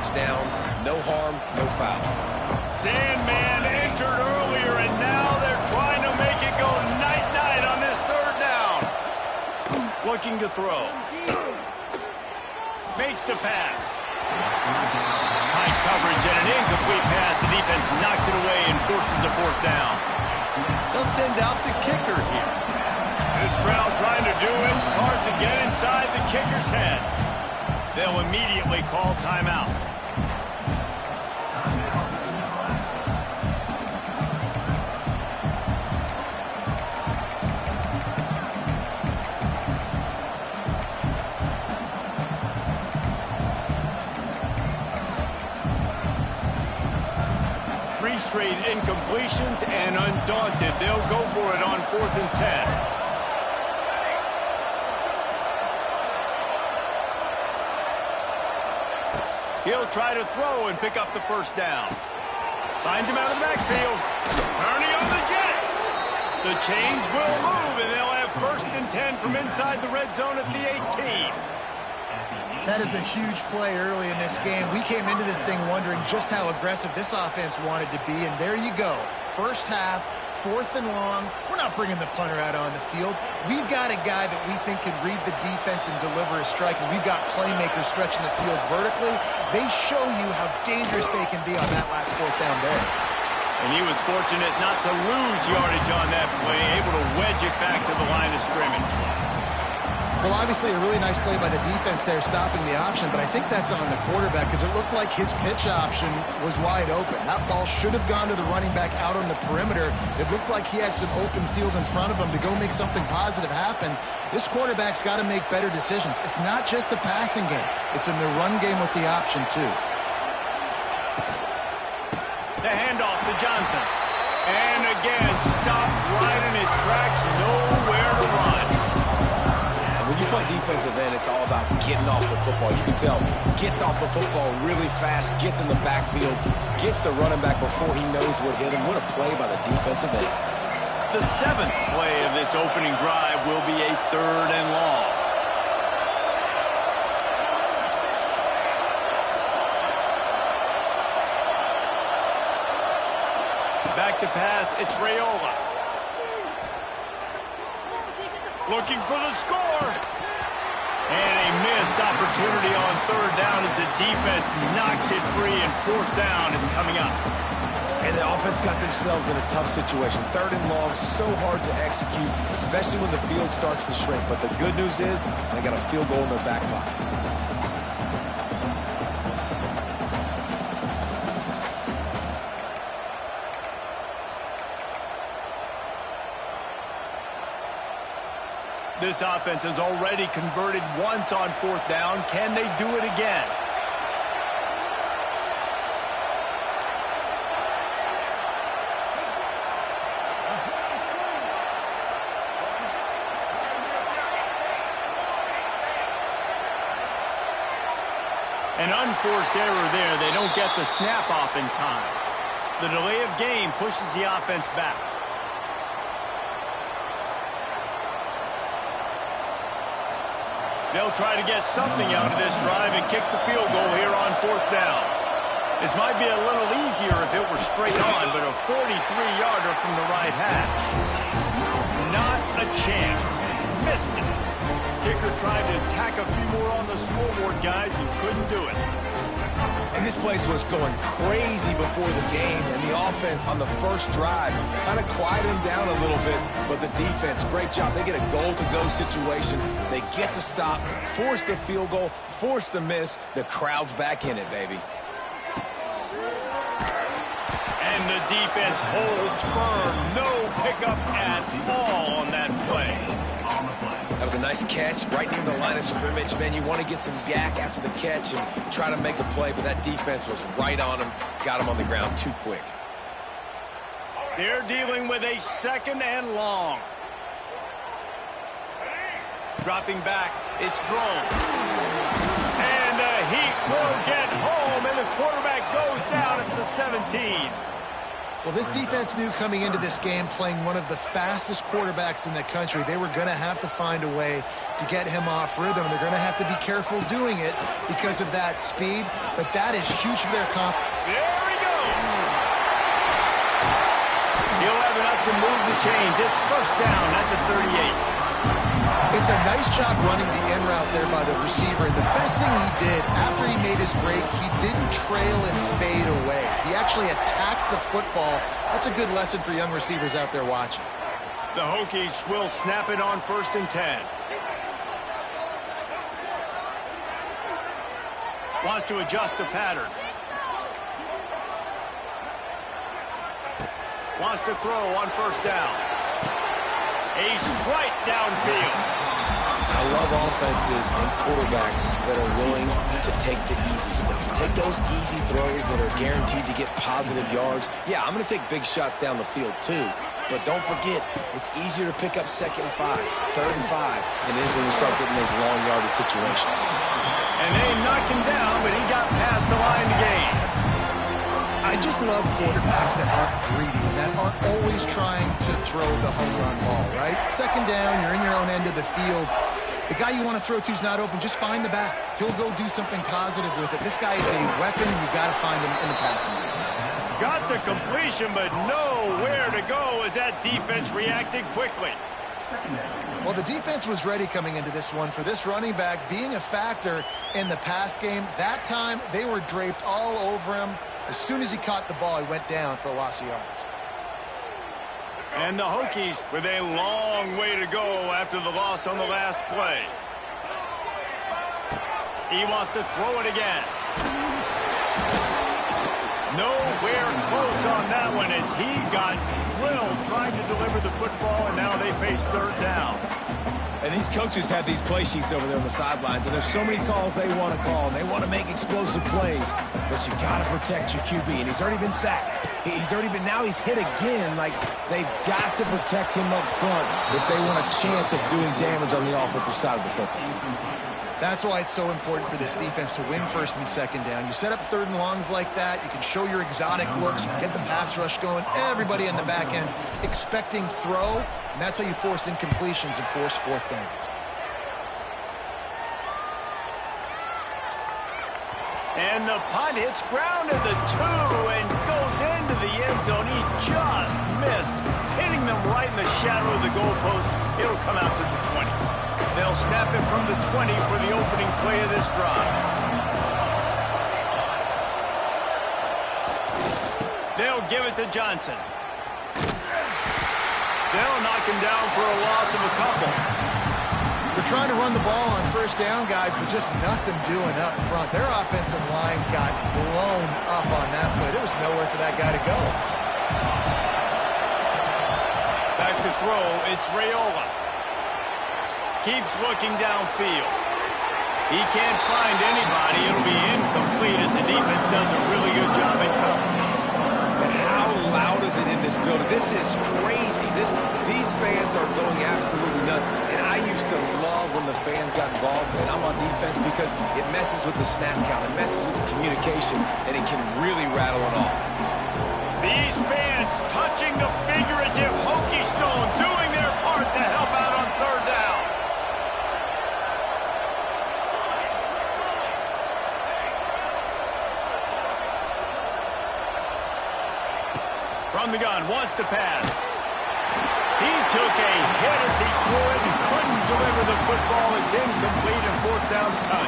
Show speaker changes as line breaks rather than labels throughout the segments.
checks down. No harm, no foul.
Sandman entered earlier, and now they're trying to make it go night-night on this third down. Looking to throw. Makes the pass. High coverage and an incomplete pass. The defense knocks it away and forces a fourth down. They'll send out the kicker here. This crowd trying to do its part to get inside the kicker's head. They'll immediately call timeout. Three straight incompletions, and undaunted, they'll go for it on 4th and 10. He'll try to throw and pick up the first down. Finds him out of the backfield. Ernie on the Jets. The change will move, and they'll have 1st and 10 from inside the red zone at the 18.
That is a huge play early in this game. We came into this thing wondering just how aggressive this offense wanted to be, and there you go. First half, 4th and long. We're not bringing the punter out on the field. We've got a guy that we think can read the defense and deliver a strike, and we've got playmakers stretching the field vertically. They show you how dangerous they can be on that last 4th down there.
And he was fortunate not to lose yardage on that play, able to wedge it back to the line of scrimmage.
Well, obviously a really nice play by the defense there stopping the option, but I think that's on the quarterback because it looked like his pitch option was wide open. That ball should have gone to the running back out on the perimeter. It looked like he had some open field in front of him to go make something positive happen. This quarterback's got to make better decisions. It's not just the passing game. It's in the run game with the option, too.
The handoff to Johnson. And again, stopped right in his tracks, nowhere to run.
When you play defensive end, it's all about getting off the football. You can tell, gets off the football really fast, gets in the backfield, gets the running back before he knows what hit him. What a play by the defensive end.
The 7th play of this opening drive will be a 3rd and long. Back to pass, it's Raiola. Looking for the score. And a missed opportunity on 3rd down as the defense knocks it free, and 4th down is coming up.
And the offense got themselves in a tough situation. 3rd and long, so hard to execute, especially when the field starts to shrink. But the good news is they got a field goal in their back pocket.
This offense has already converted once on 4th down. Can they do it again? An unforced error there. They don't get the snap off in time. The delay of game pushes the offense back. They'll try to get something out of this drive and kick the field goal here on 4th down. This might be a little easier if it were straight on, but a 43-yarder from the right hash. Not a chance. Missed it. Kicker tried to tack a few more on the scoreboard, guys, and couldn't do it.
And this place was going crazy before the game, and the offense on the first drive kind of quieted them down a little bit, but the defense, great job. They get a goal-to-go situation. They get the stop, force the field goal, force the miss. The crowd's back in it, baby.
And the defense holds firm. No pickup at all on that play.
That was a nice catch right near the line of scrimmage. Man, you want to get some yak after the catch and try to make a play, but that defense was right on him, got him on the ground too quick.
They're dealing with a 2nd and long. Dropping back, it's Drones. And the heat will get home, and the quarterback goes down at the 17.
Well, this defense knew coming into this game, playing one of the fastest quarterbacks in the country, they were going to have to find a way to get him off rhythm. They're going to have to be careful doing it because of that speed, but that is huge for their confidence.
There he goes. He'll have enough to move the chains. It's first down at the 38.
It's a nice job running the in route there by the receiver. And the best thing he did after he made his break, he didn't trail and fade away. He actually attacked the football. That's a good lesson for young receivers out there watching.
The Hokies will snap it on 1st and 10. Wants to adjust the pattern. Wants to throw on 1st down. A strike downfield.
I love offenses and quarterbacks that are willing to take the easy stuff. Take those easy throws that are guaranteed to get positive yards. Yeah, I'm going to take big shots down the field too. But don't forget, it's easier to pick up 2nd and 5, 3rd and 5 than it is when we start getting those long yardage situations.
And they knocked him down, but he got past the line to gain.
I just love quarterbacks that aren't greedy and that aren't always trying to throw the home run ball, right? 2nd down, you're in your own end of the field. The guy you want to throw to is not open. Just find the back. He'll go do something positive with it. This guy is a weapon. You got to find him in the passing game.
Got the completion, but nowhere to go as that defense reacted quickly.
Well, the defense was ready coming into this one for this running back being a factor in the pass game. That time, they were draped all over him. As soon as he caught the ball, he went down for a loss of yards.
And the Hokies with a long way to go after the loss on the last play. He wants to throw it again. Nowhere close on that one as he got drilled trying to deliver the football, and now they face 3rd down.
And these coaches have these play sheets over there on the sidelines, and there's so many calls they want to call, and they want to make explosive plays, but you got to protect your QB, and he's already been sacked. Now he's hit again. Like, they've got to protect him up front if they want a chance of doing damage on the offensive side of the football.
That's why it's so important for this defense to win 1st and 2nd down. You set up 3rd and longs like that. You can show your exotic looks. You get the pass rush going. Everybody on the back end expecting throw, and that's how you force incompletions and force 4th downs.
And the punt hits ground at the 2 and goes into the end zone. He just missed, hitting them right in the shadow of the goalpost. It'll come out to the 20. They'll snap it from the 20 for the opening play of this drive. They'll give it to Johnson. They'll knock him down for a loss of a couple.
They're trying to run the ball on 1st down, guys, but just nothing doing up front. Their offensive line got blown up on that play. There was nowhere for that guy to go.
Back to throw, it's Raiola. Keeps looking downfield. He can't find anybody. It'll be incomplete as the defense does a really good job in coverage.
And how loud is it in this building? This is crazy. These fans are going absolutely nuts. And I used to love when the fans got involved, and I'm on defense because it messes with the snap count. It messes with the communication, and it can really rattle an offense.
These fans touching the figurative Hokie stone, doing their part to help out on 3rd down. From the gun, wants to pass. He took a hit as he threw it and couldn't deliver the football. It's incomplete and 4th down's cut.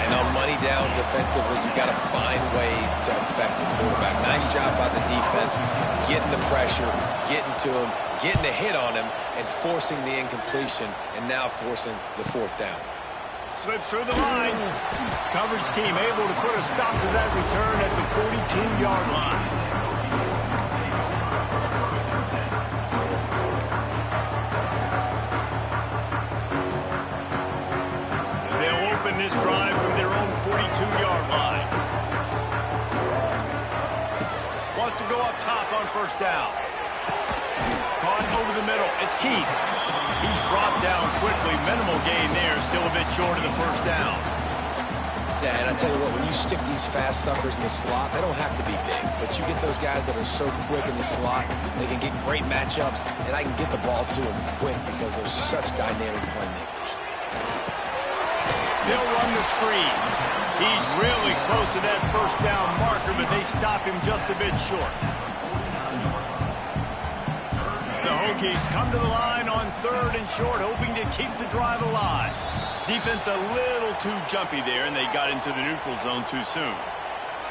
And on money down defensively, you got to find ways to affect the quarterback. Nice job by the defense, getting the pressure, getting to him, getting a hit on him, and forcing the incompletion, and now forcing the 4th down.
Slips through the line. Coverage team able to put a stop to that return at the 42-yard line. This drive from their own 42-yard line. Wants to go up top on 1st down. Caught over the middle. It's Keith. He's brought down quickly. Minimal gain there. Still a bit short of the 1st down.
Yeah, and I tell you what, when you stick these fast suckers in the slot, they don't have to be big. But you get those guys that are so quick in the slot, they can get great matchups, and I can get the ball to them quick because they're such dynamic playmakers.
They'll run the screen. He's really close to that first down marker, but they stop him just a bit short. The Hokies come to the line on 3rd and short, hoping to keep the drive alive. Defense a little too jumpy there, and they got into the neutral zone too soon.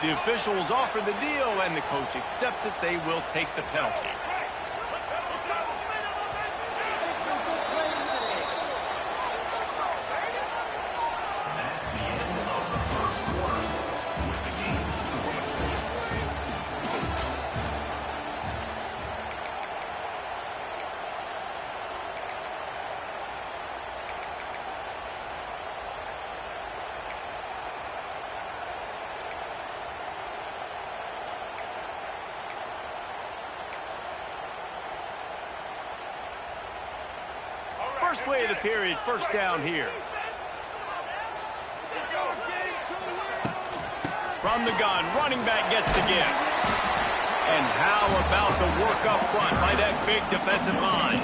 The officials offer the deal, and the coach accepts it. They will take the penalty. First play of the period, first down here. From the gun, running back gets the give. And how about the work up front by that big defensive line?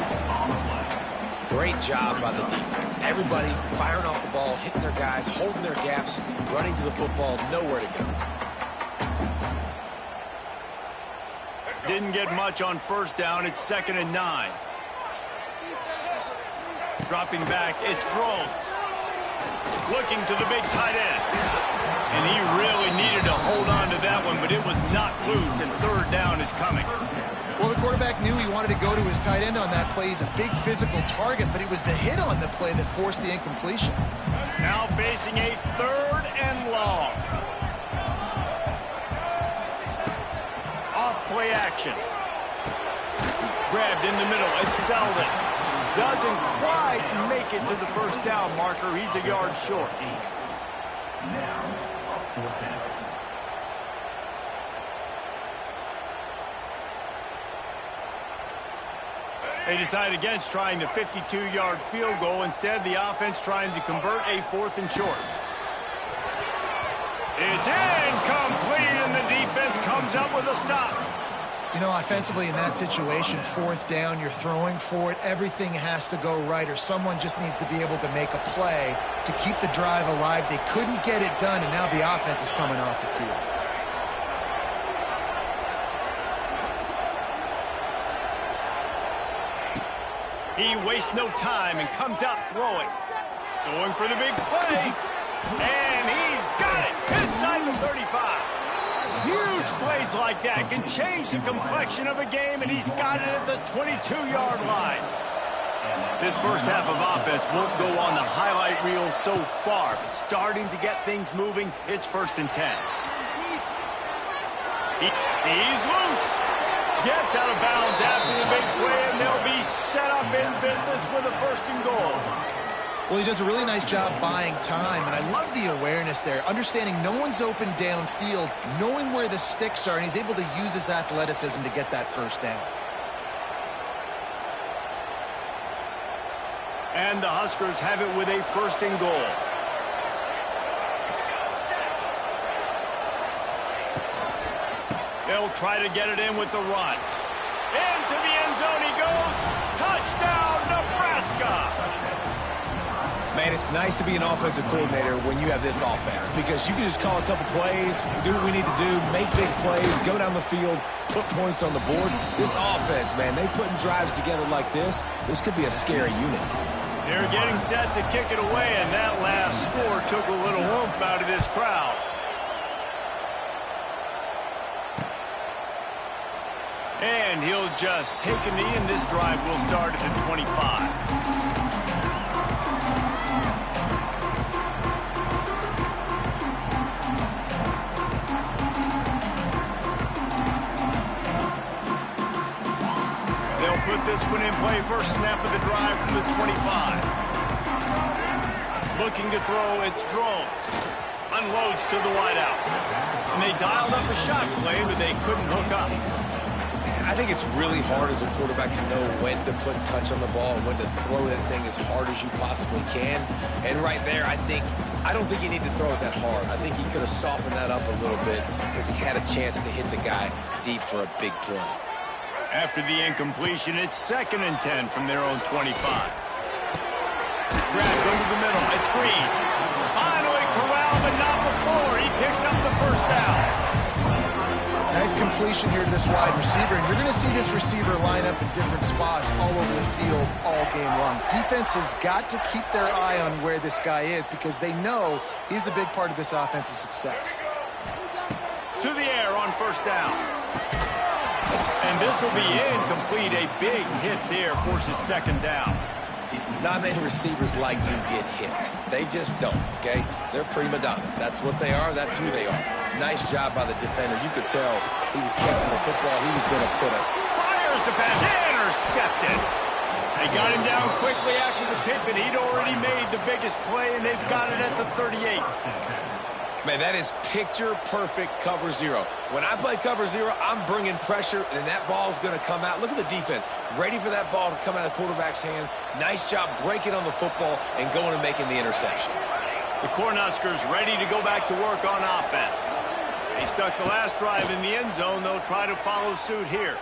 Great job by the defense. Everybody firing off the ball, hitting their guys, holding their gaps, running to the football, nowhere to go.
Didn't get much on first down. It's 2nd and 9. Dropping back, it's Drones. Looking to the big tight end. And he really needed to hold on to that one, but it was not loose, and 3rd down is coming.
Well, the quarterback knew he wanted to go to his tight end on that play. He's a big physical target, but it was the hit on the play that forced the incompletion.
Now facing a 3rd and long. Off play action. Grabbed in the middle, it's Selden. Doesn't quite make it to the first down marker. He's a yard short. They decide against trying the 52-yard field goal. Instead, the offense trying to convert a 4th and short. It's incomplete, and the defense comes up with a stop.
You know, offensively in that situation, 4th down, you're throwing for it. Everything has to go right, or someone just needs to be able to make a play to keep the drive alive. They couldn't get it done, and now the offense is coming off the field.
He wastes no time and comes out throwing. Going for the big play. And he's got it inside the 35. Huge plays like that can change the complexion of a game, and he's got it at the 22-yard line. This first half of offense won't go on the highlight reel so far, but starting to get things moving. It's 1st and 10. He's loose. Gets out of bounds after the big play, and they'll be set up in business with a 1st and goal.
Well, he does a really nice job buying time, and I love the awareness there, understanding no one's open downfield, knowing where the sticks are, and he's able to use his athleticism to get that first down.
And the Huskers have it with a 1st and goal. They'll try to get it in with the run. Into the end zone he goes. Touchdown, Nebraska!
Man, it's nice to be an offensive coordinator when you have this offense because you can just call a couple plays, do what we need to do, make big plays, go down the field, put points on the board. This offense, man, they putting drives together like this. This could be a scary unit.
They're getting set to kick it away, and that last score took a little oomph out of this crowd. And he'll just take a knee, and this drive will start at the 25. Put this one in play, first snap of the drive from the 25. Looking to throw, it's Drones. Unloads to the wideout. And they dialed up a shot play, but they couldn't hook up.
Man, I think it's really hard as a quarterback to know when to put touch on the ball and when to throw that thing as hard as you possibly can. And right there, I don't think you need to throw it that hard. I think he could have softened that up a little bit because he had a chance to hit the guy deep for a big play.
After the incompletion, it's 2nd and 10 from their own 25. Grabbed over the middle. It's Green. Finally corralled, but not before. He picks up the first down.
Nice completion here to this wide receiver, and you're going to see this receiver line up in different spots all over the field all game long. Defense has got to keep their eye on where this guy is because they know he's a big part of this offense's success.
To the air on first down. And this will be incomplete. A big hit there forces 2nd down.
Not many receivers like to get hit. They just don't, okay? They're prima donnas. That's what they are. That's who they are. Nice job by the defender. You could tell he was catching the football. He was going to put it.
Fires the pass. Intercepted. They got him down quickly after the pick, but he'd already made the biggest play, and they've got it at the 38.
Man, that is picture-perfect cover zero. When I play cover zero, I'm bringing pressure, and that ball's going to come out. Look at the defense. Ready for that ball to come out of the quarterback's hand. Nice job breaking on the football and going and making the interception.
The Cornhuskers ready to go back to work on offense. They stuck the last drive in the end zone. They'll try to follow suit here.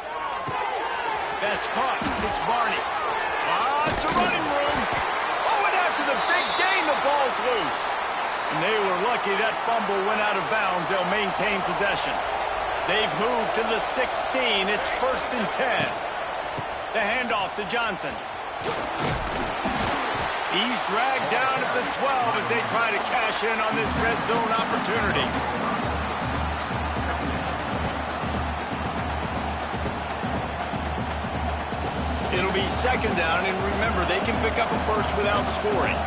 That's caught. It's Barney. Lots of running room. Oh, and after the big gain, the ball's loose. And they were lucky that fumble went out of bounds. They'll maintain possession. They've moved to the 16. It's 1st and 10. The handoff to Johnson. He's dragged down at the 12 as they try to cash in on this red zone opportunity. It'll be 2nd down, and remember, they can pick up a first without scoring.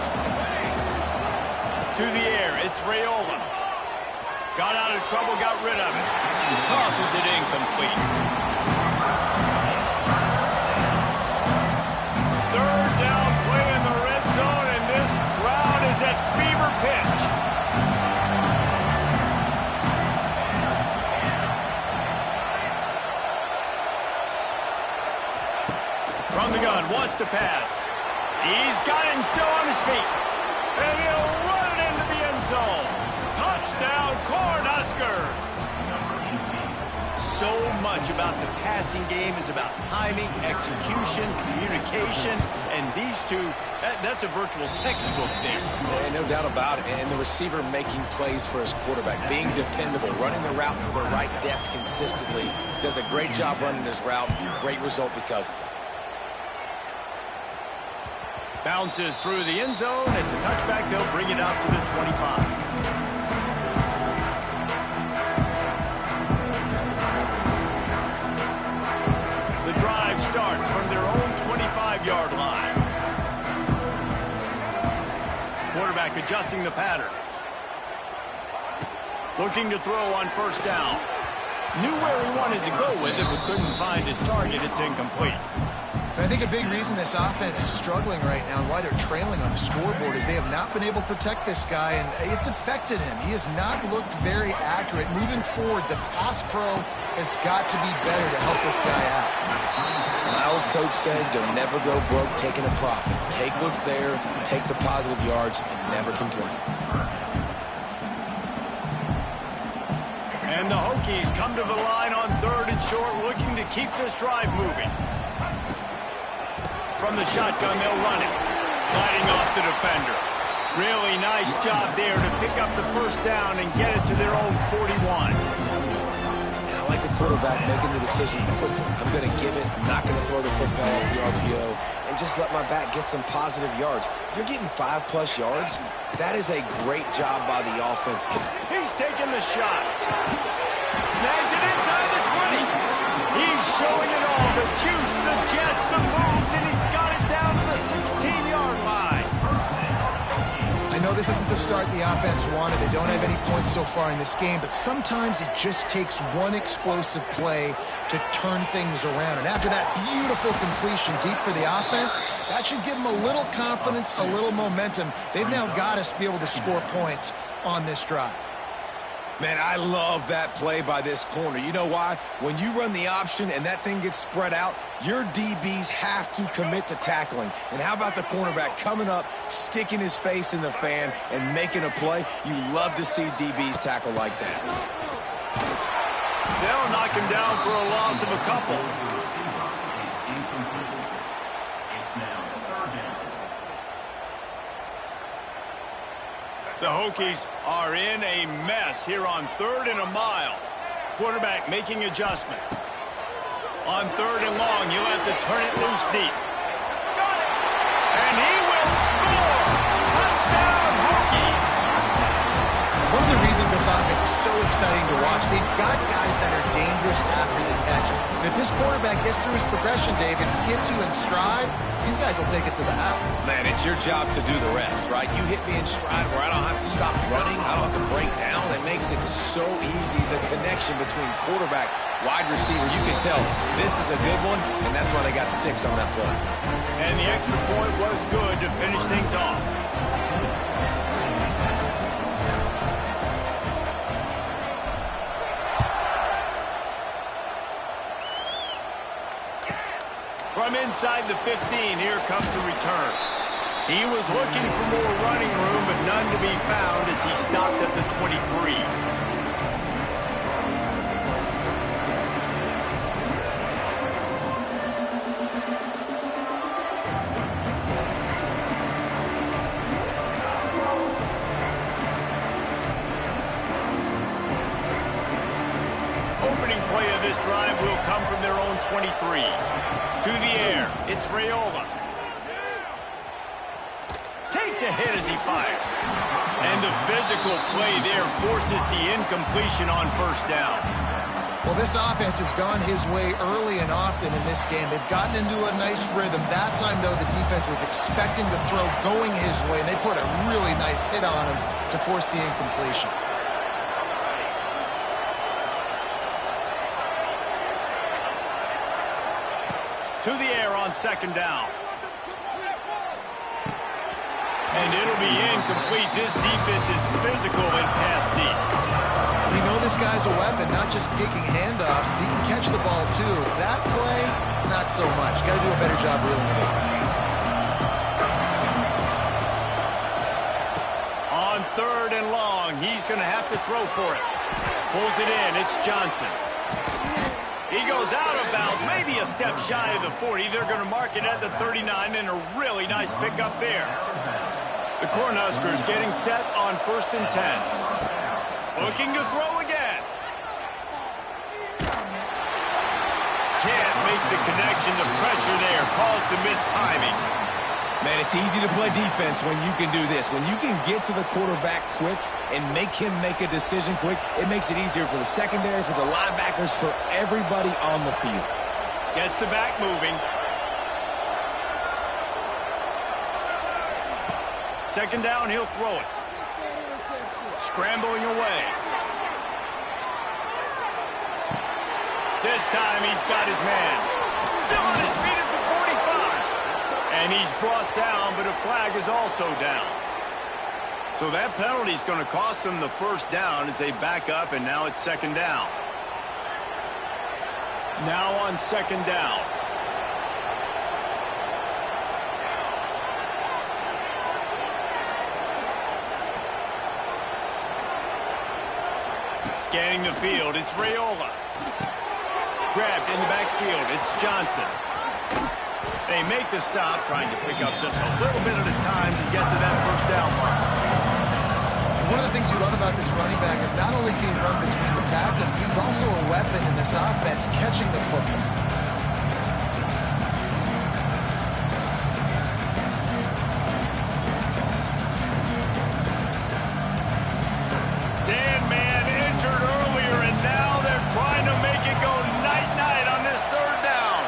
To the air, it's Raiola. Got out of trouble, got rid of it. Tosses it incomplete. 3rd down play in the red zone, and this crowd is at fever pitch. From the gun, wants to pass. He's got him still on his feet. And he'll run it into the end zone. Touchdown, Cornhuskers! So much about the passing game is about timing, execution, communication, and these two, that's a virtual textbook there.
Yeah, no doubt about it. And the receiver making plays for his quarterback, being dependable, running the route to the right depth consistently. Does a great job running his route. Great result because of it.
Bounces through the end zone. It's a touchback. They'll bring it out to the 25. The drive starts from their own 25-yard line. Quarterback adjusting the pattern. Looking to throw on first down. Knew where he wanted to go with it, but couldn't find his target. It's incomplete.
I think a big reason this offense is struggling right now and why they're trailing on the scoreboard is they have not been able to protect this guy, and it's affected him. He has not looked very accurate. Moving forward, the pass pro has got to be better to help this guy out.
My old coach said you'll never go broke taking a profit. Take what's there, take the positive yards, and never complain.
And the Hokies come to the line on 3rd and short, looking to keep this drive moving. From the shotgun, they'll run it. Gliding off the defender. Really nice job there to pick up the first down and get it to their own 41.
And I like the quarterback making the decision quickly. I'm going to give it. I'm not going to throw the football off the RPO and just let my back get some positive yards. You're getting 5+ yards. That is a great job by the offense.
He's taking the shot. Snags it inside the 20. He's showing it all. The juice, the jets, the moves, and he's got it down to the 16-yard line.
I know this isn't the start the offense wanted. They don't have any points so far in this game, but sometimes it just takes one explosive play to turn things around. And after that beautiful completion deep for the offense, that should give them a little confidence, a little momentum. They've now got us to be able to score points on this drive.
Man, I love that play by this corner. You know why? When you run the option and that thing gets spread out, your DBs have to commit to tackling. And how about the cornerback coming up, sticking his face in the fan, and making a play? You love to see DBs tackle like that.
They'll knock him down for a loss of a couple. The Hokies are in a mess here on 3rd and a mile. Quarterback making adjustments. On 3rd and long, you'll have to turn it loose deep. And he will score! Touchdown, Hokies!
One of the reasons this offense is so exciting to watch, they've got guys that are dangerous after the catch. And if this quarterback gets through his progression, David, gets you in stride, these guys will take it to the house.
Man, it's your job to do the rest, right? You hit me in stride where I don't have to stop running. I don't have to break down. It makes it so easy, the connection between quarterback, wide receiver. You can tell this is a good one, and that's why they got 6 on that play.
And the extra point was good to finish things off. From inside the 15, here comes the return. He was looking for more running room, but none to be found as he stopped at the 23. Opening play of this drive will come from their own 23. To the air, it's Raiola. Takes a hit as he fires. And the physical play there forces the incompletion on 1st down.
Well, this offense has gone his way early and often in this game. They've gotten into a nice rhythm. That time, though, the defense was expecting the throw going his way, and they put a really nice hit on him to force the incompletion.
To the air on 2nd down. And it'll be incomplete. This defense is physical and pass deep.
We know this guy's a weapon, not just taking handoffs, but he can catch the ball too. That play, not so much. Got to do a better job reeling it in.
On 3rd and long, he's going to have to throw for it. Pulls it in. It's Johnson. He goes out of bounds, maybe a step shy of the 40. They're going to mark it at the 39, and a really nice pickup there. The Cornhuskers getting set on 1st and 10. Looking to throw again. Can't make the connection. The pressure there caused the missed timing.
Man, it's easy to play defense when you can do this. When you can get to the quarterback quick and make him make a decision quick, it makes it easier for the secondary, for the linebackers, for everybody on the field.
Gets the back moving. 2nd down, he'll throw it. Scrambling away. This time he's got his man. Still on his feet at the 45. And he's brought down, but a flag is also down. So that penalty is going to cost them the 1st down as they back up, and now it's 2nd down. Now on 2nd down. Scanning the field, it's Raiola. Grabbed in the backfield, it's Johnson. They make the stop, trying to pick up just a little bit at a time to get to that 1st down mark.
One of the things you love about this running back is not only can he run between the tackles, but he's also a weapon in this offense, catching the football.
Sandman entered earlier, and now they're trying to make it go night-night on this 3rd down.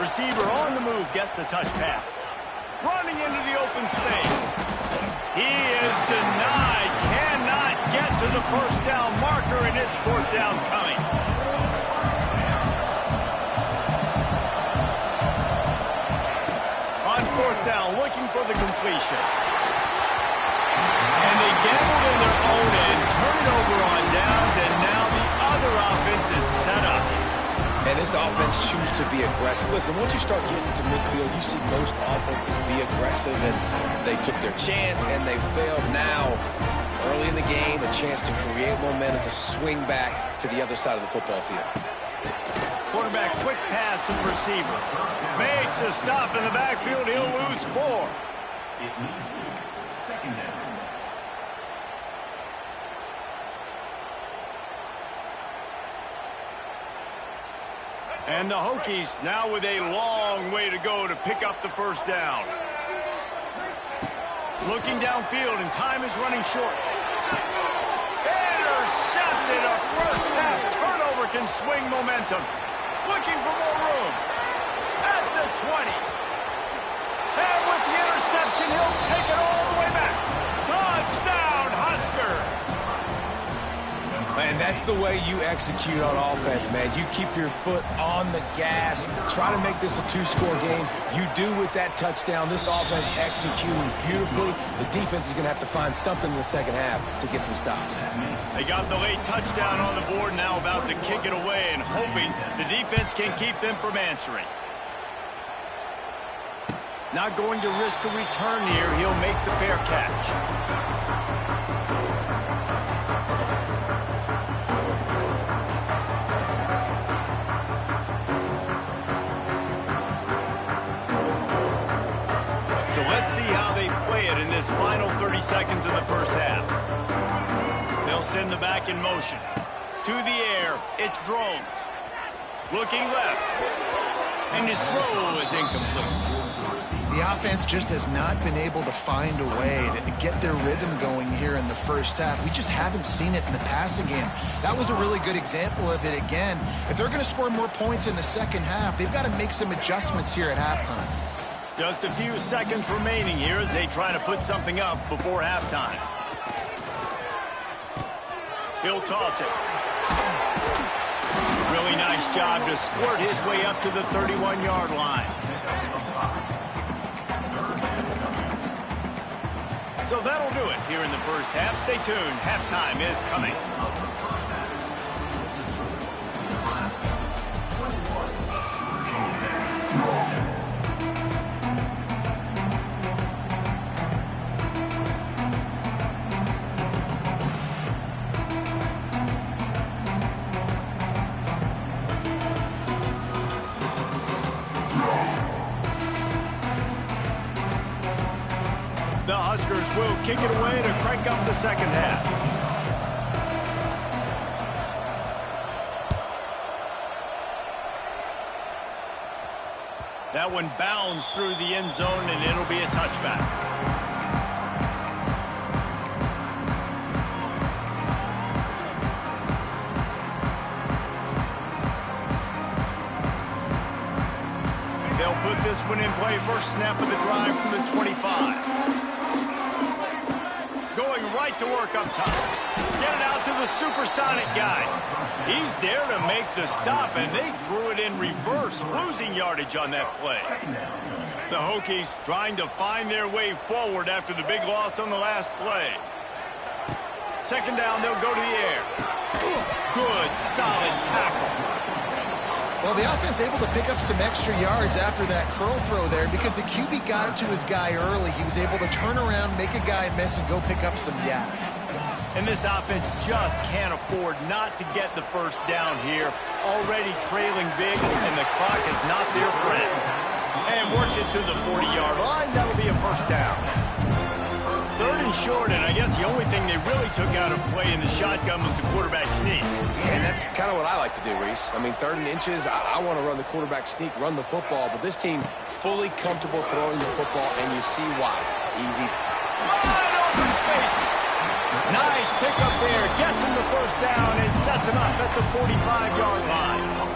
Receiver on the move gets the touch pass. Running into the open space. He is denied. Cannot get to the 1st down marker, and it's 4th down coming. On 4th down, looking for the completion. And they gambled in their own end, turn it over on downs, and now the other offense is set up.
And this offense choose to be aggressive. Listen, once you start getting to midfield, you see most offenses be aggressive, and they took their chance, and they failed. Now, early in the game, a chance to create momentum to swing back to the other side of the football field.
Quarterback, quick pass to the receiver. Makes a stop in the backfield. He'll lose 4. And the Hokies now with a long way to go to pick up the first down. Looking downfield, and time is running short. Intercepted. A first half turnover can swing momentum. Looking for more room. At the 20. And with the interception, he'll take it all the way back. Touchdown, Huskers.
And that's the way you execute on offense, man. You keep your foot on the gas. Try to make this a 2-score game. You do with that touchdown. This offense executing beautifully. The defense is going to have to find something in the second half to get some stops.
They got the late touchdown on the board, now about to kick it away and hoping the defense can keep them from answering. Not going to risk a return here. He'll make the fair catch. So let's see how they play it in this final 30 seconds of the first half. They'll send the back in motion. To the air, it's Drones. Looking left. And his throw is incomplete.
The offense just has not been able to find a way to get their rhythm going here in the first half. We just haven't seen it in the passing game. That was a really good example of it again. If they're going to score more points in the second half, they've got to make some adjustments here at halftime.
Just a few seconds remaining here as they try to put something up before halftime. He'll toss it. Really nice job to squirt his way up to the 31-yard line. So that'll do it here in the first half. Stay tuned. Halftime is coming. The Huskers will kick it away to crank up the second half. That one bounds through the end zone, and it'll be a touchback. They'll put this one in play. First snap of the drive from the 25. Going right to work up top. Get it out to the supersonic guy. He's there to make the stop, and they threw it in reverse, losing yardage on that play. The Hokies trying to find their way forward after the big loss on the last play. Second down, they'll go to the air. Good, solid tackle.
Well, the offense able to pick up some extra yards after that curl throw there because the QB got it to his guy early. He was able to turn around, make a guy miss, and go pick up some yak.
And this offense just can't afford not to get the first down here. Already trailing big, and the clock is not their friend. And works it to the 40-yard line. That'll be a first down. Third and short, and I guess the only thing they really took out of play in the shotgun was the quarterback sneak.
Yeah, and that's kind of what I like to do, Reese. I mean, 3rd and inches, I want to run the quarterback sneak, run the football, but this team fully comfortable throwing the football, and you see why. Easy.
Wide open spaces. Nice pickup there. Gets him the first down and sets him up at the 45-yard line.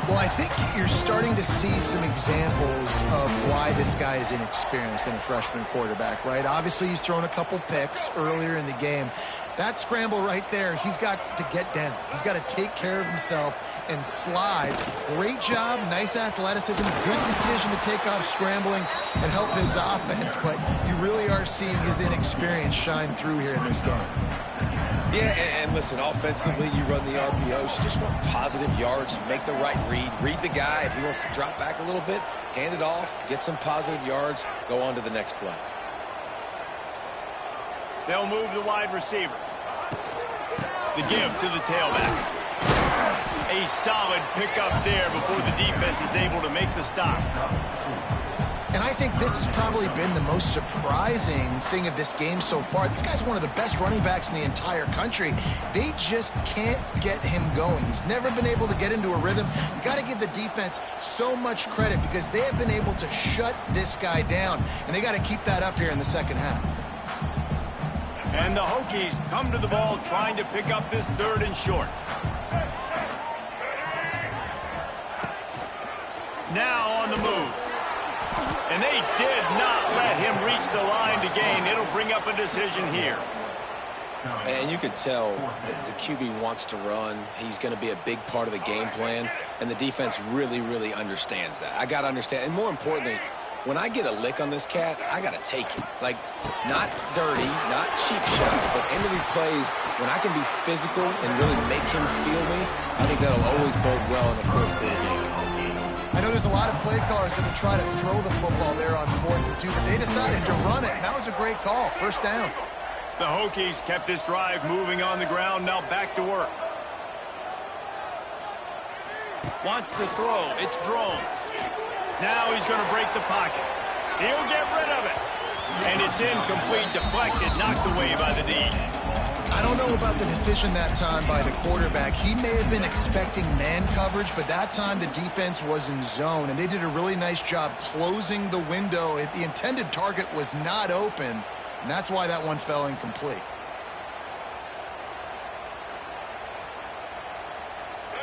Well, I think you're starting to see some examples of why this guy is inexperienced in a freshman quarterback, right? Obviously, he's thrown a couple picks earlier in the game. That scramble right there, he's got to get down. He's got to take care of himself and slide. Great job, nice athleticism, good decision to take off scrambling and help his offense, but you really are seeing his inexperience shine through here in this game.
Yeah, and listen, offensively, you run the RPOs. You just want positive yards, make the right read the guy. If he wants to drop back a little bit, hand it off, get some positive yards, go on to the next play.
They'll move the wide receiver. The give to the tailback. A solid pickup there before the defense is able to make the stop.
And I think this has probably been the most surprising thing of this game so far. This guy's one of the best running backs in the entire country. They just can't get him going. He's never been able to get into a rhythm. You got to give the defense so much credit because they have been able to shut this guy down, and they got to keep that up here in the second half.
And the Hokies come to the ball trying to pick up this 3rd and short. Now on the move. And they did not let him reach the line to gain. It'll bring up a decision here.
And you could tell the QB wants to run. He's going to be a big part of the game plan. And the defense really, really understands that. I got to understand. And more importantly, when I get a lick on this cat, I got to take it. Like, not dirty, not cheap shots, but end of these plays, when I can be physical and really make him feel me, I think that'll always bode well in the 4th quarter game.
I know there's a lot of play callers that would try to throw the football there on 4th and 2, but they decided to run it, and that was a great call. First down.
The Hokies kept this drive moving on the ground. Now back to work. Wants to throw. It's Drones. Now he's going to break the pocket. He'll get rid of it. And it's incomplete, deflected, knocked away by the D.
I don't know about the decision that time by the quarterback. He may have been expecting man coverage, but that time the defense was in zone, and they did a really nice job closing the window. The intended target was not open, and that's why that one fell incomplete.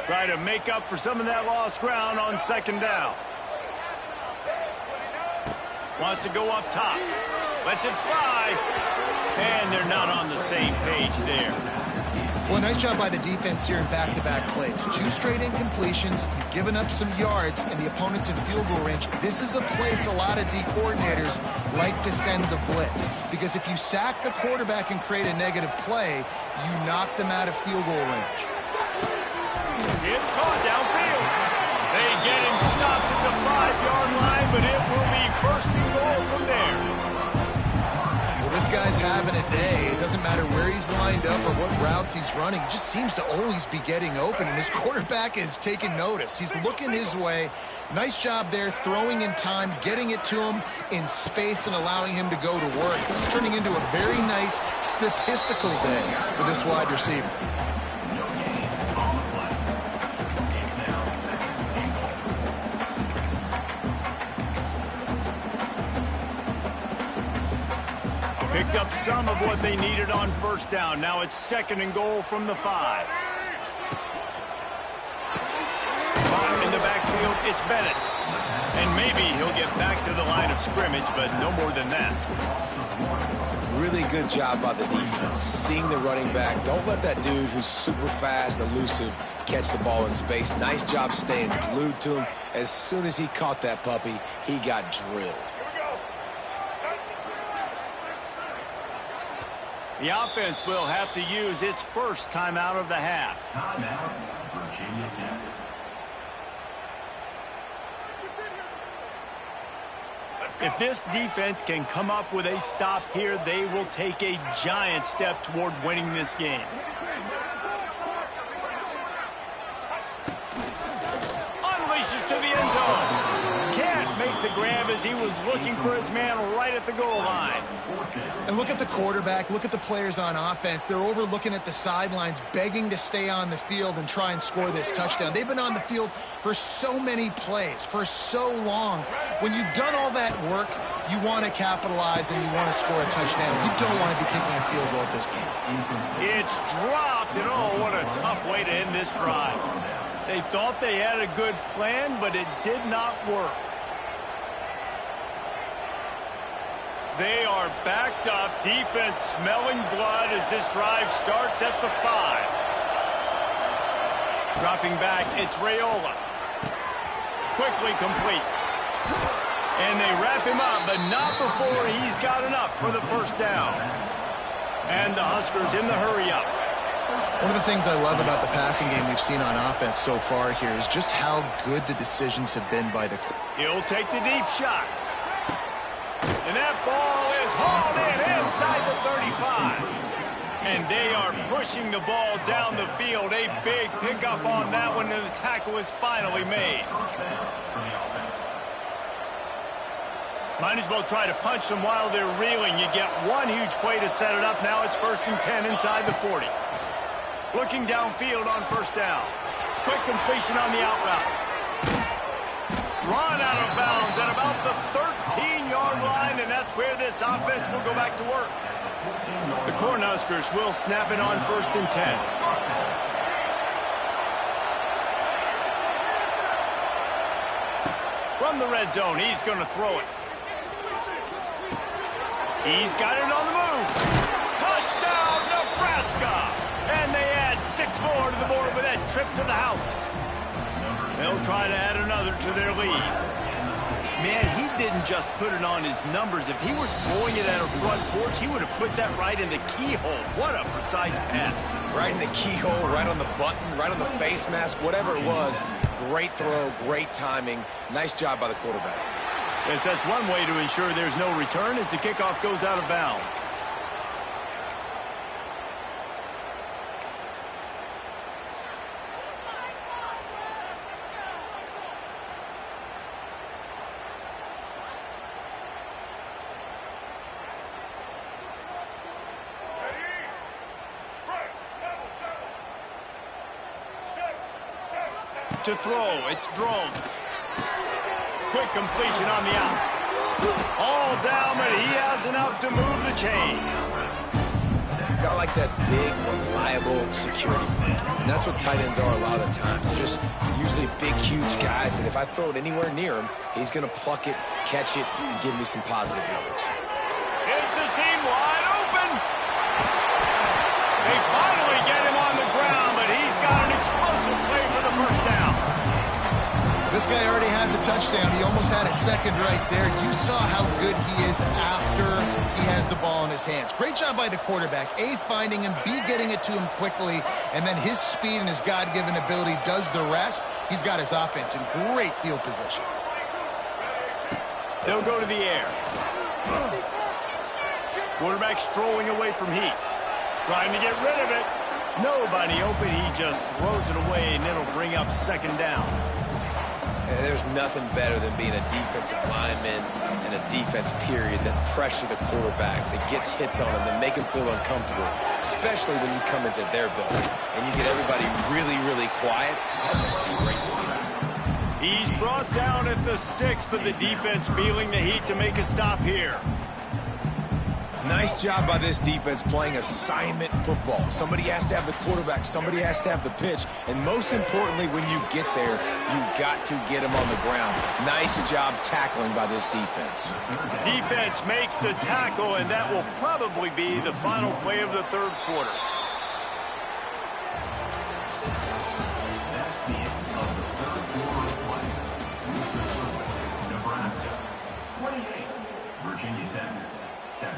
Try to make up for some of that lost ground on 2nd down. Wants to go up top. Lets it fly. And they're not on the same page there.
Well, nice job by the defense here in back-to-back plays. 2 straight incompletions. You've given up some yards, and the opponent's in field goal range. This is a place a lot of D coordinators like to send the blitz. Because if you sack the quarterback and create a negative play, you knock them out of field goal range.
It's caught downfield. They get him stopped at the 5-yard line, but it will be 1st and goal from there.
Well, this guy's having a day. It doesn't matter where he's lined up or what routes he's running. He just seems to always be getting open, and his quarterback is taking notice. He's looking his way. Nice job there, throwing in time, getting it to him in space and allowing him to go to work. This is turning into a very nice statistical day for this wide receiver.
Picked up some of what they needed on 1st down. Now it's 2nd and goal from the 5. In the backfield, it's Bennett. And maybe he'll get back to the line of scrimmage, but no more than that.
Really good job by the defense. Seeing the running back. Don't let that dude who's super fast, elusive, catch the ball in space. Nice job staying glued to him. As soon as he caught that puppy, he got drilled.
The offense will have to use its 1st timeout of the half.
Timeout, Virginia Tech.
If this defense can come up with a stop here, they will take a giant step toward winning this game. Unleashes to the end zone. Can't make the grab as he was looking for his man right at the goal line.
And look at the quarterback, look at the players on offense. They're overlooking at the sidelines, begging to stay on the field and try and score this touchdown. They've been on the field for so many plays, for so long. When you've done all that work, you want to capitalize and you want to score a touchdown. You don't want to be kicking a field goal at this point.
It's dropped, and oh, what a tough way to end this drive. They thought they had a good plan, but it did not work. They are backed up. Defense smelling blood as this drive starts at the 5. Dropping back, it's Raiola. Quickly complete. And they wrap him up, but not before he's got enough for the first down. And the Huskers in the hurry-up.
One of the things I love about the passing game we've seen on offense so far here is just how good the decisions have been by the...
He'll take the deep shot. And that ball is hauled in inside the 35. And they are pushing the ball down the field. A big pickup on that one, and the tackle is finally made. Might as well try to punch them while they're reeling. You get one huge play to set it up. Now it's 1st and 10 inside the 40. Looking downfield on first down. Quick completion on the out route. Run out of bounds at about the 13-yard line, and that's where this offense will go back to work. The Cornhuskers will snap it on 1st and 10. From the red zone, he's going to throw it. He's got it on the move. Touchdown, Nebraska! And they add 6 more to the board with that trip to the house. They'll try to add another to their lead. Man, he didn't just put it on his numbers. If he were throwing it at a front porch, he would have put that right in the keyhole. What a precise pass.
Right in the keyhole, right on the button, right on the face mask, whatever it was. Great throw, great timing. Nice job by the quarterback.
Yes, that's one way to ensure there's no return as the kickoff goes out of bounds. To throw, it's Drones. Quick completion on the out. All down, but he has enough to move the chains.
Got like that big, reliable security blanket. And that's what tight ends are a lot of the times. They're just usually big, huge guys that if I throw it anywhere near him, he's going to pluck it, catch it, and give me some positive numbers.
It's a seam wide open. They finally get him on the ground, but he's got an explosive play for the first down.
This guy already has a touchdown. He almost had a second right there. You saw how good he is after he has the ball in his hands. Great job by the quarterback. A, finding him, B, getting it to him quickly, and then his speed and his God-given ability does the rest. He's got his offense in great field position.
They'll go to the air. Quarterback strolling away from heat. Trying to get rid of it. Nobody open. He just throws it away, and it'll bring up second down.
There's nothing better than being a defensive lineman and a defense period that pressure the quarterback, that gets hits on him, that make him feel uncomfortable, especially when you come into their building and you get everybody really, really quiet. That's a great feeling.
He's brought down at the 6, but the defense feeling the heat to make a stop here.
Nice job by this defense playing assignment football. Somebody has to have the quarterback, somebody has to have the pitch, and most importantly, when you get there, you got to get him on the ground. Nice job tackling by this defense.
Defense makes the tackle, and that will probably be the final play of the third quarter.
That's the end of the third quarter play. Nebraska 28, Virginia Tech 7.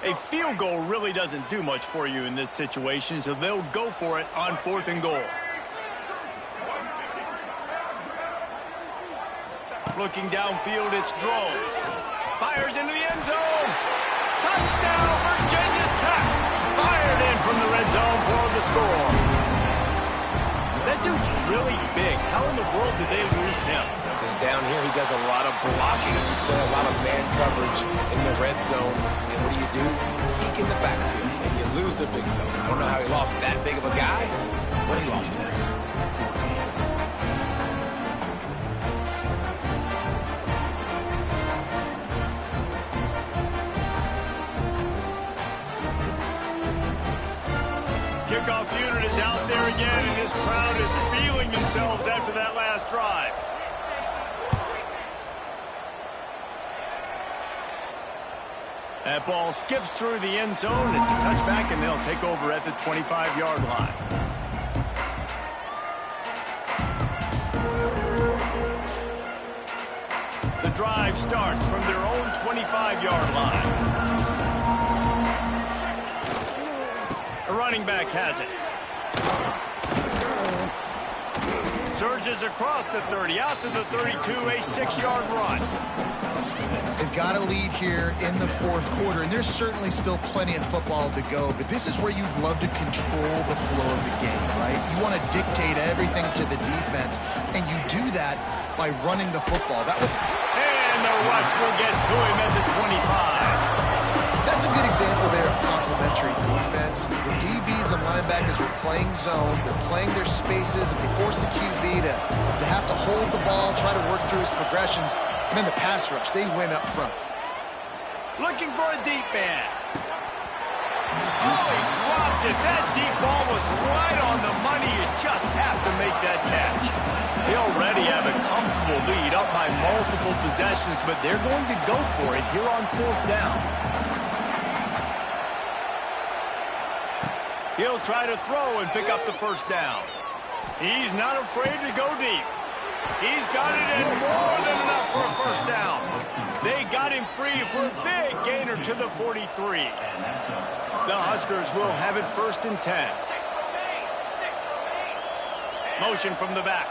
A field goal really doesn't do much for you in this situation, so they'll go for it on 4th and goal. Looking downfield, it's Drones. Fires into the end zone. Touchdown, Virginia Tech. Fired in from the red zone for the score. That dude's really big. How in the world did they lose him?
Because down here he does a lot of blocking. You play a lot of man coverage in the red zone. And what do? Peek in the backfield, and you lose the big fella. I don't know how he lost that big of a guy, but he lost him.
Kickoff unit is out there again, and this crowd is feeling themselves after that last drive. That ball skips through the end zone. It's a touchback, and they'll take over at the 25-yard line. The drive starts from their own 25-yard line. The running back has it. Surges across the 30, out to the 32, a 6-yard run.
They've got a lead here in the fourth quarter, and there's certainly still plenty of football to go, but this is where you'd love to control the flow of the game, right? You want to dictate everything to the defense, and you do that by running the football.
And the rush will get to him at the 25.
That's a good example there of complementary defense. The DBs and linebackers are playing zone, they're playing their spaces, and they force the QB to have to hold the ball, try to work through his progressions. And then the pass rush, they win up front.
Looking for a deep man. Oh, he dropped it. That deep ball was right on the money. You just have to make that catch. They already have a comfortable lead up by multiple possessions, but they're going to go for it here on fourth down. He'll try to throw and pick up the first down. He's not afraid to go deep. He's got it in more than enough for a first down. They got him free for a big gainer to the 43. The Huskers will have it 1st and 10. Motion from the back.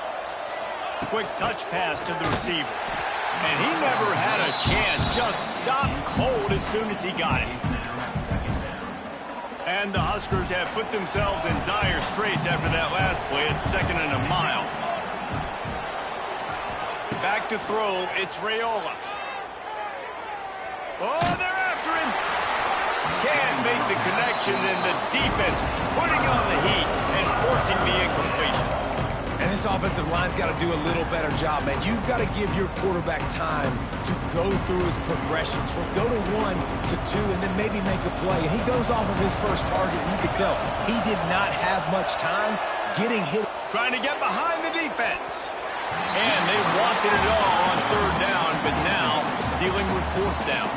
Quick touch pass to the receiver. And he never had a chance. Just stopped cold as soon as he got it. And the Huskers have put themselves in dire straits after that last play. It's 2nd and a mile. Back to throw, it's Raiola. Oh, they're after him. Can't make the connection, and the defense putting on the heat and forcing the incompletion.
And this offensive line's got to do a little better job, man. You've got to give your quarterback time to go through his progressions from go to 1 to 2 and then maybe make a play. And he goes off of his first target, and you can tell he did not have much time getting hit.
Trying to get behind the defense. And they wanted it all on 3rd down, but now dealing with 4th down.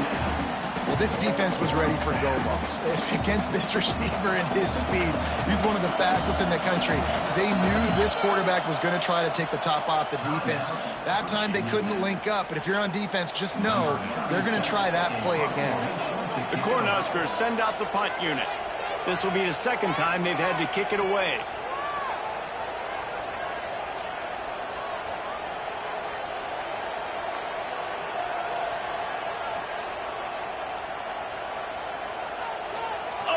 Well, this defense was ready for go balls. Against this receiver and his speed, he's one of the fastest in the country. They knew this quarterback was going to try to take the top off the defense. That time they couldn't link up, but if you're on defense, just know they're going to try that play again.
The Cornhuskers send out the punt unit. This will be the 2nd time they've had to kick it away.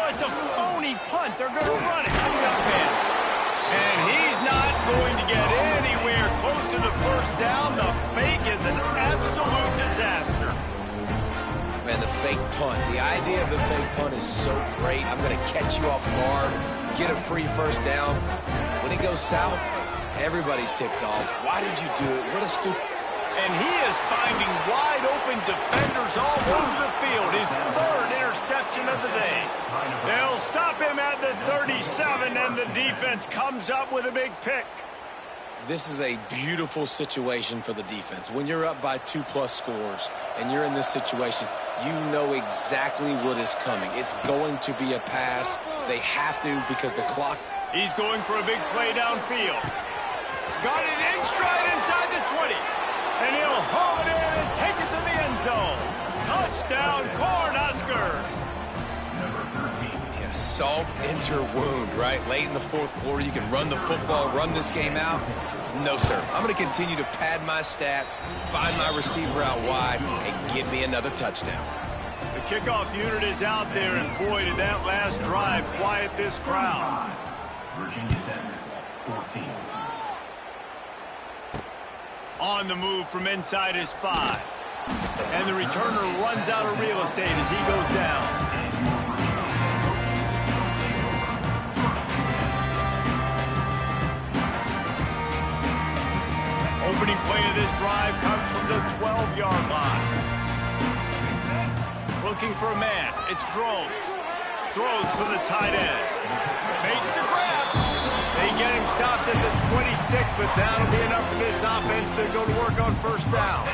It's a phony punt. They're going to run it. And he's not going to get anywhere close to the first down. The fake is an absolute disaster.
Man, the fake punt. The idea of the fake punt is so great. I'm going to catch you off guard, get a free first down. When it goes south, everybody's ticked off. Why did you do it? What a stupid...
And he is finding wide-open defenders all over the field. His 3rd interception of the day. They'll stop him at the 37, and the defense comes up with a big pick.
This is a beautiful situation for the defense. When you're up by 2+ scores and you're in this situation, you know exactly what is coming. It's going to be a pass. They have to because the clock...
He's going for a big play downfield. Got it in stride inside the 20. And he'll haul it in and take it to the end zone. Touchdown, Cornhuskers.
Yeah, salt into wound, right? Late in the fourth quarter, you can run the football, run this game out. No, sir. I'm going to continue to pad my stats, find my receiver out wide, and give me another touchdown.
The kickoff unit is out there, and boy, did that last drive quiet this crowd.
Virginia Tech, 14.
On the move from inside his 5. And the returner runs out of real estate as he goes down. Opening play of this drive comes from the 12-yard line. Looking for a man. It's Drones. Throws for the tight end. Makes the grab. They get him stopped at the 26, but that'll be enough for this offense to go to work on first down.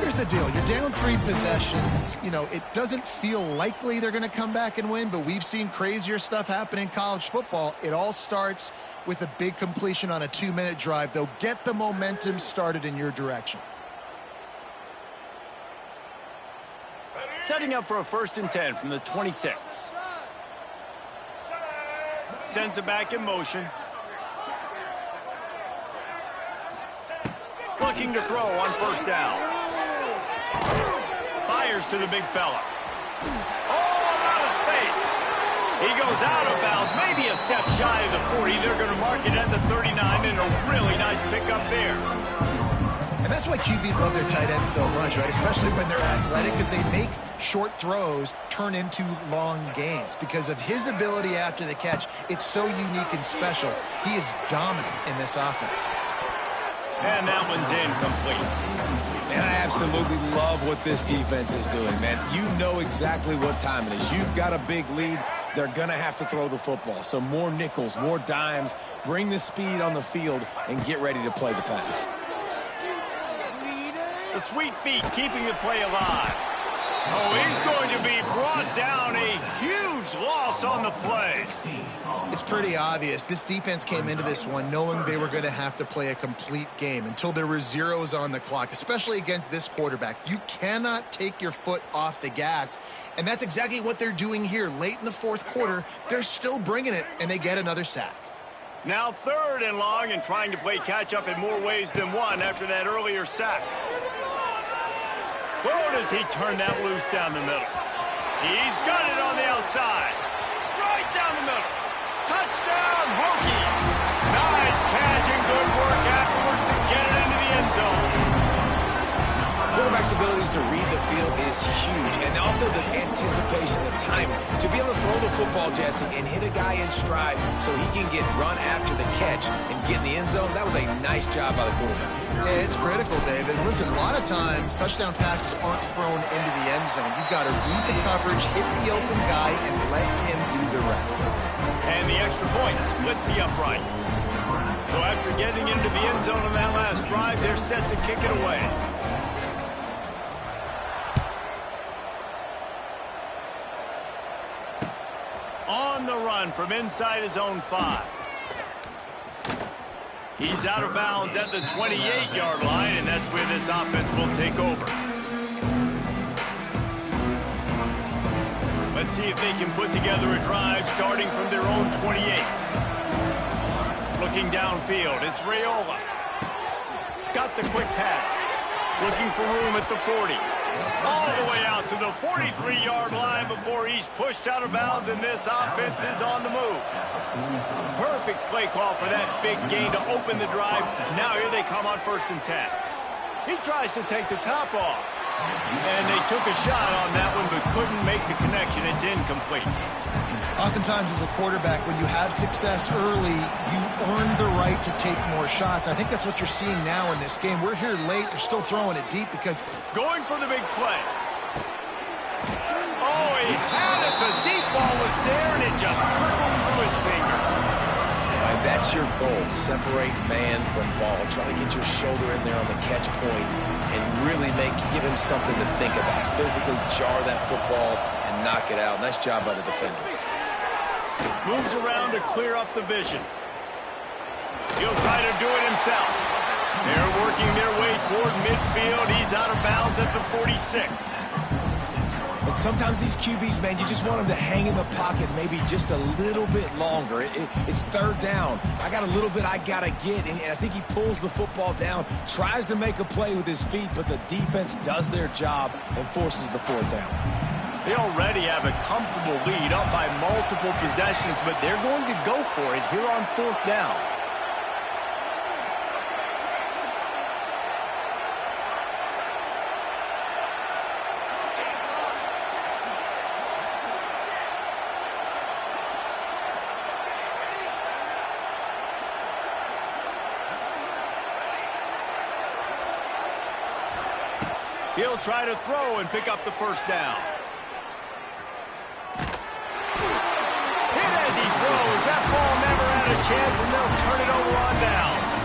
Here's the deal. You're down 3 possessions. You know, it doesn't feel likely they're going to come back and win, but we've seen crazier stuff happen in college football. It all starts with a big completion on a 2-minute drive. They'll get the momentum started in your direction.
Setting up for a 1st and 10 from the 26. Sends it back in motion. Looking to throw on 1st down. Fires to the big fella. Oh, out of space. He goes out of bounds, maybe a step shy of the 40. They're going to mark it at the 39, and a really nice pickup there.
And that's why QBs love their tight ends so much, right? Especially when they're athletic, because they make short throws turn into long gains. Because of his ability after the catch, it's so unique and special. He is dominant in this offense.
And that one's incomplete.
And I absolutely love what this defense is doing, man. You know exactly what time it is. You've got a big lead. They're going to have to throw the football. So more nickels, more dimes, bring the speed on the field, and get ready to play the pass.
The sweet feet keeping the play alive. Oh, he's going to be brought down. A huge loss on the play.
It's pretty obvious. This defense came into this one knowing they were going to have to play a complete game until there were zeros on the clock, especially against this quarterback. You cannot take your foot off the gas, and that's exactly what they're doing here. Late in the 4th quarter, they're still bringing it, and they get another sack.
Now 3rd and long and trying to play catch-up in more ways than one after that earlier sack. Whoa, does he turn that loose down the middle? He's got it on the outside. Right down the middle. Touchdown, Hokie. Nice catch and good work afterwards to get it into the end zone.
Quarterback's abilities to read the field is huge, and also the anticipation, the timing. To be able to throw the football, Jesse, and hit a guy in stride so he can get run after the catch and get in the end zone, that was a nice job by the quarterback.
Yeah, it's critical, David. Listen, a lot of times touchdown passes aren't thrown into the end zone. You've got to read the coverage, hit the open guy, and let him do the rest.
And the extra point splits the uprights. So after getting into the end zone on that last drive, they're set to kick it away. On the run from inside his own 5. He's out of bounds at the 28-yard line, and that's where this offense will take over. Let's see if they can put together a drive starting from their own 28. Looking downfield, it's Raiola. Got the quick pass. Looking for room at the 40. All the way out to the 43-yard line before he's pushed out of bounds, and this offense is on the move. Perfect play call for that big gain to open the drive. Now here they come on 1st and 10. He tries to take the top off. And they took a shot on that one but couldn't make the connection. It's incomplete.
Oftentimes as a quarterback, when you have success early, you earn the right to take more shots. I think that's what you're seeing now in this game. We're here late. They're still throwing it deep because...
Going for the big play. Oh, he had it. The deep ball was there, and it just trickled through his fingers.
Right, that's your goal. Separate man from ball. Try to get your shoulder in there on the catch point and really give him something to think about. Physically jar that football and knock it out. Nice job by the defender.
Moves around to clear up the vision. He'll try to do it himself. They're working their way toward midfield. He's out of bounds at the 46.
And sometimes these QBs, man, you just want them to hang in the pocket maybe just a little bit longer. It's 3rd down. I got a little bit I got to get, and I think he pulls the football down, tries to make a play with his feet, but the defense does their job and forces the 4th down.
They already have a comfortable lead up by multiple possessions, but they're going to go for it here on 4th down. He'll try to throw and pick up the 1st down. Hit as he throws. That ball never had a chance, and they'll turn it over on downs.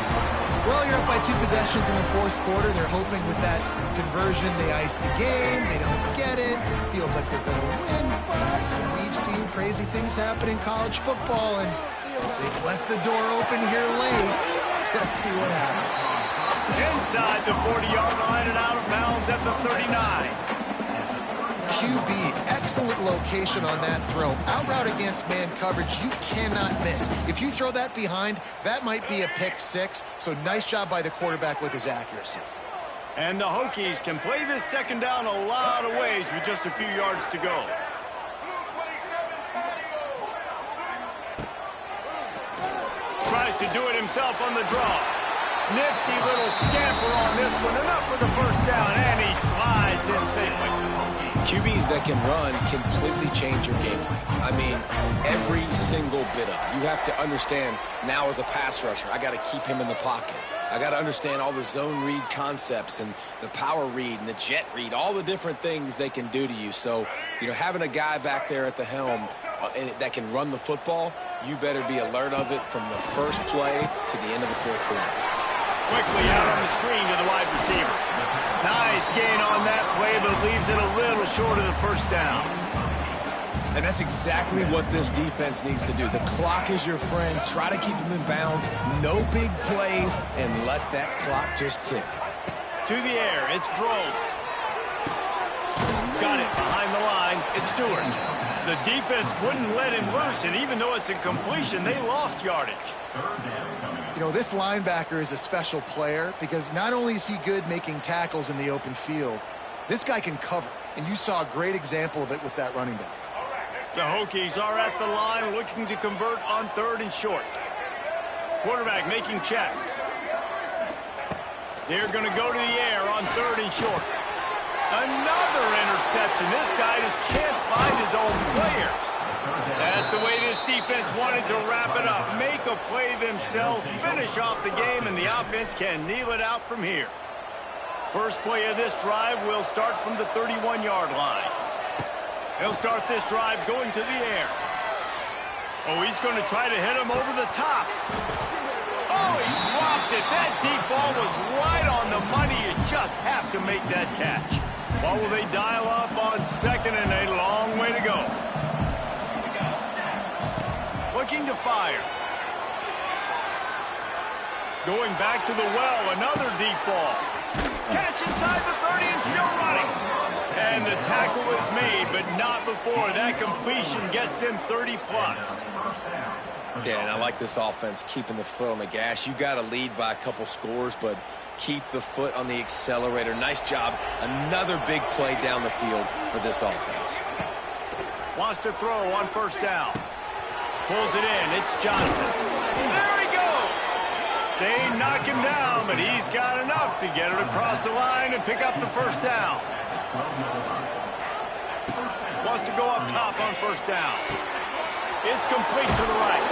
Well, you're up by 2 possessions in the fourth quarter. They're hoping with that conversion they ice the game. They don't get it. Feels like they're going to win, but we've seen crazy things happen in college football, and they've left the door open here late. Let's see what happens.
Inside the 40-yard line and out of bounds at the 39.
QB, excellent location on that throw. Out route against man coverage, you cannot miss. If you throw that behind, that might be a pick 6. So nice job by the quarterback with his accuracy.
And the Hokies can play this second down a lot of ways with just a few yards to go. Tries to do it himself on the draw. Nifty little scamper on this one. Enough for the first down, and he slides in safely.
QBs that can run completely change your game plan. I mean, every single bit of it. You have to understand now as a pass rusher, I got to keep him in the pocket. I got to understand all the zone read concepts and the power read and the jet read, all the different things they can do to you. So, you know, having a guy back there at the helm that can run the football, you better be alert of it from the first play to the end of the fourth quarter.
Quickly out on the screen to the wide receiver. Nice gain on that play, but leaves it a little short of the first down.
And that's exactly what this defense needs to do. The clock is your friend. Try to keep them in bounds. No big plays, and let that clock just tick.
To the air, it's Groves. Got it behind the line. It's Stewart. The defense wouldn't let him loose, and even though it's a completion, they lost yardage.
You know, this linebacker is a special player because not only is he good making tackles in the open field, this guy can cover, and you saw a great example of it with that running back.
The Hokies are at the line looking to convert on 3rd and short. Quarterback making checks. They're going to go to the air on 3rd and short. Another interception. This guy just can't find his own players. That's the way this defense wanted to wrap it up. Make a play themselves, finish off the game, and the offense can kneel it out from here. First play of this drive will start from the 31-yard line. He'll start this drive going to the air. Oh, he's going to try to hit him over the top. Oh, he dropped it. That deep ball was right on the money. You just have to make that catch. Well, will they dial up on 2nd and a long way to go? Looking to fire. Going back to the well, another deep ball. Catch inside the 30 and still running. And the tackle is made, but not before. That completion gets them 30-plus.
Yeah, and I like this offense keeping the foot on the gas. You got to lead by a couple scores, but keep the foot on the accelerator. Nice job. Another big play down the field for this offense.
Wants to throw on 1st down. Pulls it in. It's Johnson. There he goes. They knock him down, but he's got enough to get it across the line and pick up the 1st down. Wants to go up top on 1st down. It's complete to the right.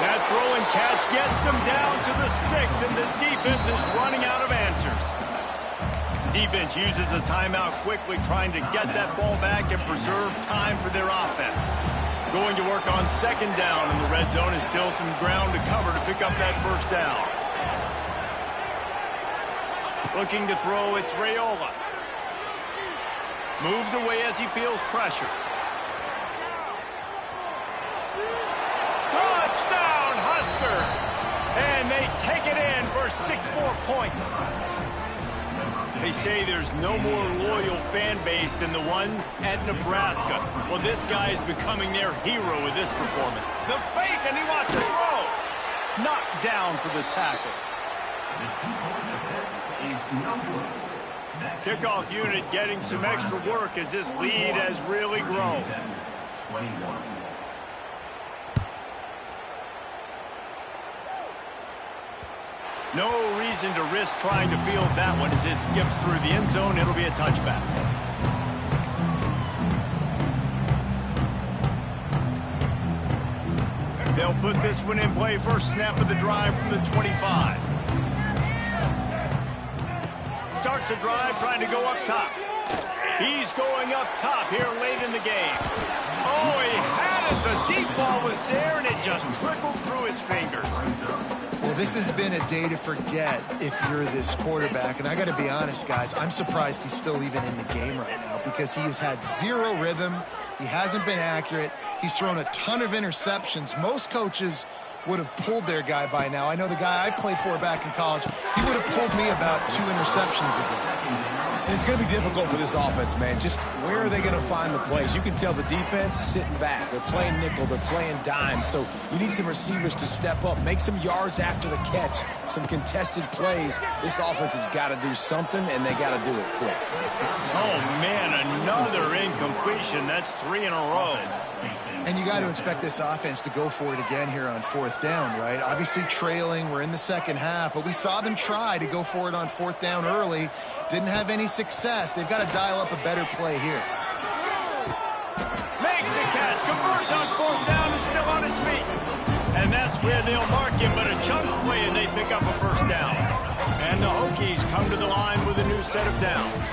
That throw and catch gets them down to the 6, and the defense is running out of answers. Defense uses a timeout quickly, trying to get that ball back and preserve time for their offense. Going to work on 2nd down in the red zone, and still some ground to cover to pick up that 1st down. Looking to throw, it's Raiola. Moves away as he feels pressure. Touchdown, Husker! And they take it in for 6 more points. They say there's no more loyal fan base than the one at Nebraska. Well, this guy is becoming their hero with this performance. The fake, and he wants to throw. Knocked down for the tackle. Kickoff unit getting some extra work as this lead has really grown. No reason to risk trying to field that one as it skips through the end zone. It'll be a touchback. They'll put this one in play. First snap of the drive from the 25. Starts a drive trying to go up top. He's going up top here late in the game. Oh, he had it. The deep ball was there, and it just trickled through his fingers.
Well, This has been a day to forget if you're this quarterback. And I got to be honest, guys, I'm surprised he's still even in the game right now because he has had zero rhythm. He hasn't been accurate. He's thrown a ton of interceptions. Most coaches would have pulled their guy by now. I know the guy I played for back in college, he would have pulled me about 2 interceptions ago.
And it's going to be difficult for this offense, man. Just where are they going to find the plays? You can tell the defense sitting back. They're playing nickel. They're playing dime. So you need some receivers to step up, make some yards after the catch, some contested plays. This offense has got to do something, and they got to do it quick.
Oh, man, another incompletion. That's 3 in a row.
And you got to expect this offense to go for it again here on 4th down, right? Obviously trailing. We're in the second half, but we saw them try to go for it on 4th down early. Didn't have any success. They've got to dial up a better play here.
Makes the catch, converts on 4th down, is still on his feet. And that's where they'll mark him, but a chunk play and they pick up a 1st down. And the Hokies come to the line with a new set of downs.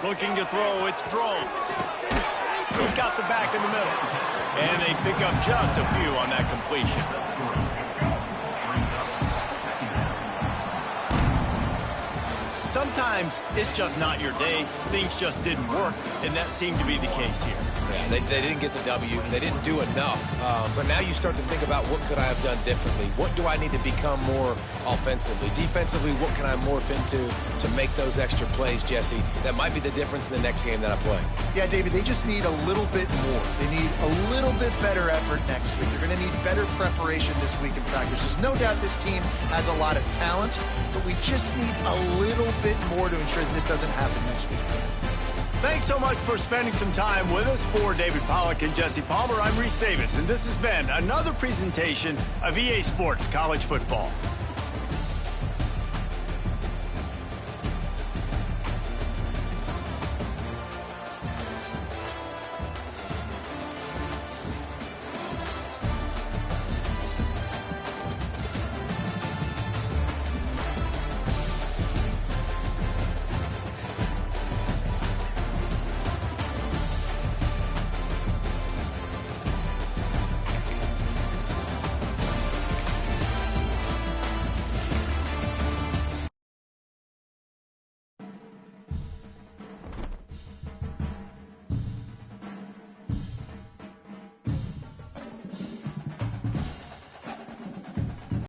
Looking to throw, it's Drones. He's got the back in the middle. And they pick up just a few on that completion. Sometimes it's just not your day. Things just didn't work, and that seemed to be the case here.
Yeah, they didn't get the W. They didn't do enough. But now you start to think about what could I have done differently? What do I need to become more offensively? Defensively, what can I morph into to make those extra plays, Jesse? That might be the difference in the next game that I play.
Yeah, David, they just need a little bit more. They need a little bit better effort next week. They're going to need better preparation this week in practice. There's no doubt this team has a lot of talent, but we just need a little bit more to ensure that this doesn't happen next week.
Thanks so much for spending some time with us. For David Pollack and Jesse Palmer, I'm Reese Davis, and this has been another presentation of EA Sports College Football.